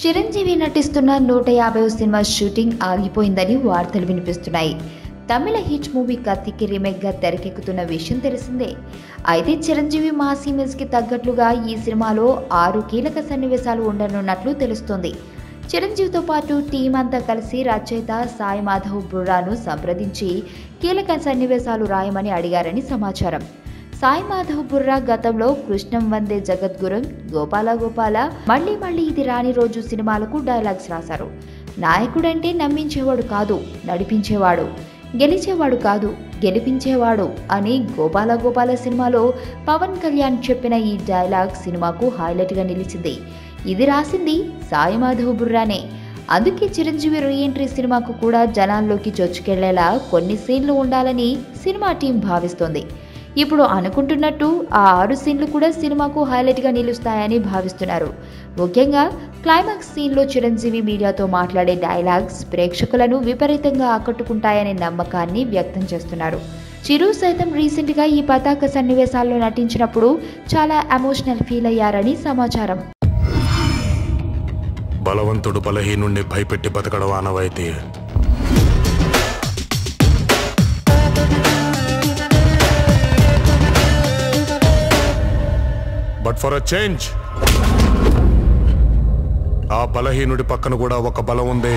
చిరంజీవి నటిస్తున్న 150వ cinema shooting ఆగిపోయిందని వార్తలు వినిపిస్తున్నాయి. తమిళ హిట్ మూవీ కత్తికి రీమేక్గా తెరకెక్కుతున్న విషయం తెలిసిందే. అయితే చిరంజీవి మాస్ ఇమేజ్కి తగ్గట్లుగా ఈ సినిమాలో 6 కీలక సన్నివేశాలు ఉండనున్నట్లు తెలుస్తోంది. చిరంజీవితో పాటు టీం అంతా కలిసి రచయిత సాయి మాధవ్ బుర్రాను సంప్రదించి కీలక సన్నివేశాలు రాయమని అడిగారని సమాచారం. సాయి మాధవ్ బుర్రా గతంలో కృష్ణం వందే జగద్గురం, గోపాల గోపాల, మళ్ళీ మళ్ళీ ఇది రాని రోజు సినిమాలకు డైలాగ్స్ రాశారు. నాయకుడంటే నమ్మించేవాడు కాదు, నడిపించేవాడు, గెలిచేవాడు కాదు, గెలిపించేవాడు అని గోపాల గోపాల సినిమాలో పవన్ కళ్యాణ్ చెప్పిన ఈ డైలాగ్ సినిమాకు హైలైట్గా నిలిచింది. ఇది రాసింది సాయి మాధవ్ బుర్రానే. అందుకే చిరంజీవి రీఎంట్రీ సినిమాకు కూడా జనాల్లోకి చొచ్చుకెళ్లేలా కొన్ని సీన్లు ఉండాలని సినిమా టీం భావిస్తోంది. ఇప్పుడు అనుకుంటున్నట్టు ఆ 6 సీన్లు కూడా సినిమాకు హైలైట్గా నిలుస్తాయని భావిస్తున్నారు. ముఖ్యంగా క్లైమాక్స్ సీన్లో చిరంజీవి మీడియాతో మాట్లాడే డైలాగ్స్ ప్రేక్షకులను విపరీతంగా ఆకట్టుకుంటాయనే నమ్మకాన్ని వ్యక్తం చేస్తున్నారు. చిరు సైతం రీసెంట్గా ఈ పతాక సన్నివేశాల్లో నటించినప్పుడు చాలా ఎమోషనల్ ఫీల్ అయ్యారని సమాచారం. బలవంతుడు బలహీనుణ్ణి భయపెట్టి బతకడం ఆనవాయితీ. బట్ ఫర్ అ చేంజ్ ఆ బలహీనుడి పక్కన కూడా ఒక బలం ఉంది.